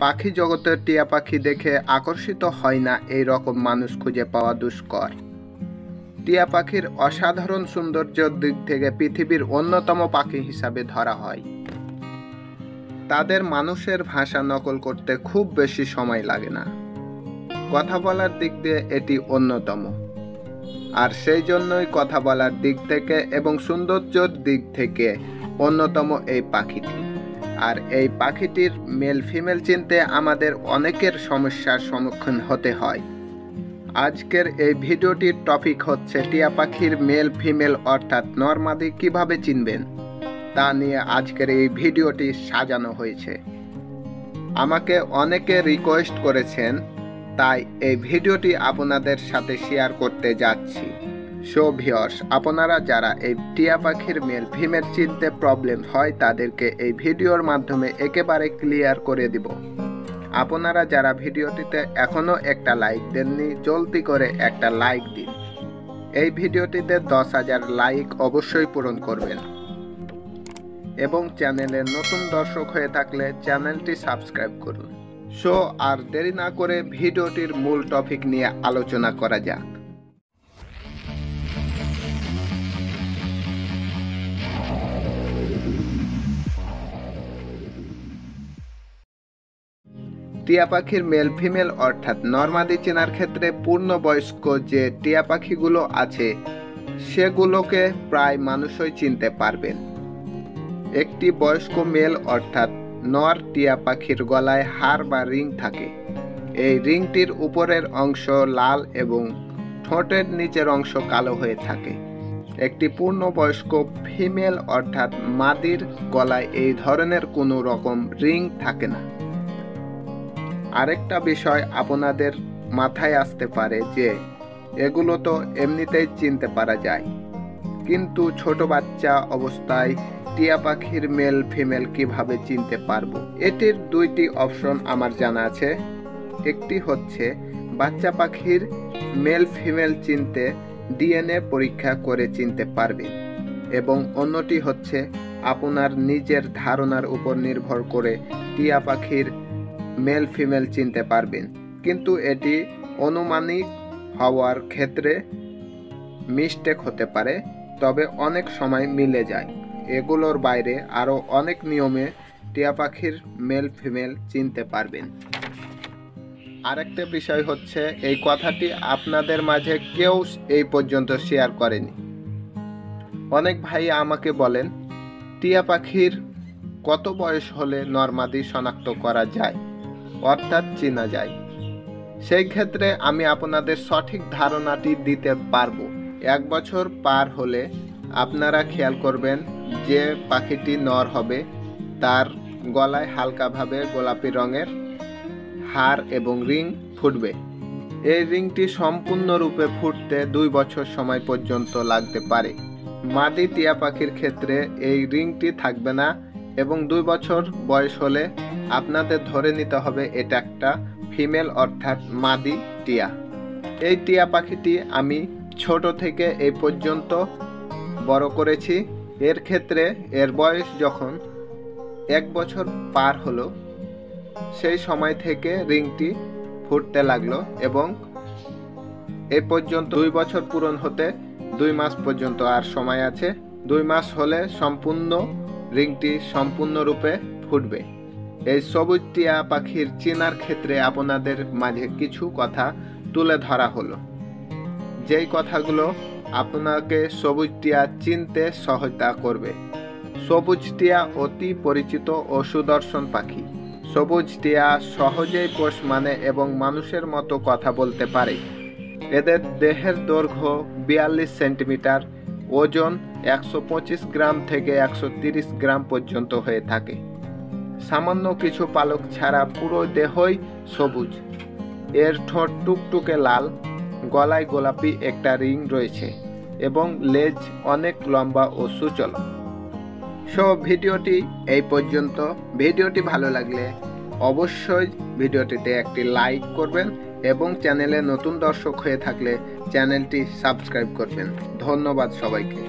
পাখি জগতের টিয়া পাখি দেখে আকর্ষিত হয় না এই রকম মানুষ খুঁজে পাওয়া দুষ্কর। টিয়া পাখির অসাধারণ সৌন্দর্যের দিক থেকে পৃথিবীর অন্যতম পাখি হিসাবে ধরা হয়। তাদের মানুষের ভাষা নকল করতে খুব বেশি সময় লাগে না। কথা বলার দিক দিয়ে এটি অন্যতম, আর সেই জন্যই কথা বলার দিক থেকে এবং সৌন্দর্যের দিক থেকে অন্যতম এই পাখিটি। আর এই পাখিটির মেল ফিমেল চিনতে আমাদের অনেকের সমস্যার সম্মুখীন হতে হয়। আজকের এই ভিডিওটির টপিক হচ্ছে টিয়া পাখির মেল ফিমেল অর্থাৎ নর মাদি কিভাবে চিনবেন তা নিয়ে আজকের এই ভিডিওটি সাজানো হয়েছে। আমাকে অনেকে রিকোয়েস্ট করেছেন, তাই এই ভিডিওটি আপনাদের সাথে শেয়ার করতে যাচ্ছি। সো ভিউয়ার্স, আপনারা যারা এই টিয়া পাখির মেল ফিমেল চিনতে প্রবলেম হয় তাদেরকে এই ভিডিওর মাধ্যমে একেবারে ক্লিয়ার করে দিব। আপনারা যারা ভিডিওটিতে এখনও একটা লাইক দেননি, জলদি করে একটা লাইক দিন। এই ভিডিওটিতে 10,000 লাইক অবশ্যই পূরণ করবেন এবং চ্যানেলে নতুন দর্শক হয়ে থাকলে চ্যানেলটি সাবস্ক্রাইব করুন। সো আর দেরি না করে ভিডিওটির মূল টপিক নিয়ে আলোচনা করা যাক। টিয়া পাখির মেল ফিমেল অর্থাৎ নর মাদি চেনার ক্ষেত্রে পূর্ণবয়স্ক যে টিয়া পাখিগুলো আছে সেগুলোকে প্রায় মানুষই চিনতে পারবেন। একটি বয়স্ক মেল অর্থাৎ নর টিয়া পাখির গলায় হার বা রিং থাকে। এই রিংটির উপরের অংশ লাল এবং ঠোঁটের নিচের অংশ কালো হয়ে থাকে। একটি পূর্ণবয়স্ক ফিমেল অর্থাৎ মাদির গলায় এই ধরনের কোনো রকম রিং থাকে না। আরেকটা বিষয় আপনাদের মাথায় আসতে পারে যে এগুলো তো এমনিতেই চিনতে পারা যায়, কিন্তু ছোট বাচ্চা অবস্থায় টিয়া পাখির মেল ফিমেল কিভাবে চিনতে পারবো? এটির দুইটি অপশন আমার জানা আছে। একটি হচ্ছে বাচ্চা পাখির মেল ফিমেল চিনতে ডিএনএ পরীক্ষা করে চিনতে পারবেন, এবং অন্যটি হচ্ছে আপনার নিজের ধারণার উপর নির্ভর করে টিয়া পাখির মেল ফিমেল চিনতে পারবেন। কিন্তু এটি অনুমানিক হওয়ার ক্ষেত্রে মিস্টেক হতে পারে, তবে অনেক সময় মিলে যায়। এগুলোর বাইরে আরও অনেক নিয়মে টিয়া পাখির মেল ফিমেল চিনতে পারবেন। আরেকটা বিষয় হচ্ছে এই কথাটি আপনাদের মাঝে কেউ এই পর্যন্ত শেয়ার করেনি। অনেক ভাই আমাকে বলেন, টিয়া পাখির কত বয়স হলে নর মাদি শনাক্ত করা যায় অর্থাৎ চেনা যায়? সেই ক্ষেত্রে আমি আপনাদের সঠিক ধারণাটি দিতে পারবো। 1 বছর পার হলে আপনারা খেয়াল করবেন যে পাখিটি নর হবে, তার গলায় হালকাভাবে গোলাপি রঙের হার এবং রিং ফুটবে। এই রিংটি সম্পূর্ণরূপে ফুটতে 2 বছর সময় পর্যন্ত লাগতে পারে। মাদি টিয়া পাখির ক্ষেত্রে এই রিংটি থাকবে না এবং 2 বছর বয়স হলে আপনাদের ধরে নিতে হবে এটা একটা ফিমেল অর্থাৎ মাদি টিয়া। এই টিয়া পাখিটি আমি ছোট থেকে এই পর্যন্ত বড় করেছি। এর ক্ষেত্রে এর বয়স যখন 1 বছর পার হলো সেই সময় থেকে রিংটি ফুটতে লাগলো এবং এ পর্যন্ত 2 বছর পূরণ হতে 2 মাস পর্যন্ত আর সময় আছে। 2 মাস হলে সম্পূর্ণ রিংটি সম্পূর্ণরূপে ফুটবে। এই সবুজ টিয়া পাখির চেনার ক্ষেত্রে আপনাদের মাঝে কিছু কথা তুলে ধরা হলো, যেই কথাগুলো আপনাকে সবুজ টিয়া চিনতে সহায়তা করবে। সবুজ টিয়া অতি পরিচিত ও সুদর্শন পাখি। সবুজ টিয়া সহজেই পোষ মানে এবং মানুষের মতো কথা বলতে পারে। এদের দেহের দৈর্ঘ্য 42 সেন্টিমিটার, ওজন 125 গ্রাম থেকে 130 গ্রাম পর্যন্ত হয়ে থাকে। সামান্য কিছু পালক ছাড়া পুরো দেহই সবুজ। এর ঠোঁট টুকটুকে লাল, গলায় গোলাপি একটা রিং রয়েছে এবং লেজ অনেক লম্বা ও সুচল। সো ভিডিওটি এই পর্যন্ত। ভিডিওটি ভালো লাগলে অবশ্যই ভিডিওটিতে একটি লাইক করবেন এবং চ্যানেলে নতুন দর্শক হয়ে থাকলে চ্যানেলটি সাবস্ক্রাইব করবেন। ধন্যবাদ সবাইকে।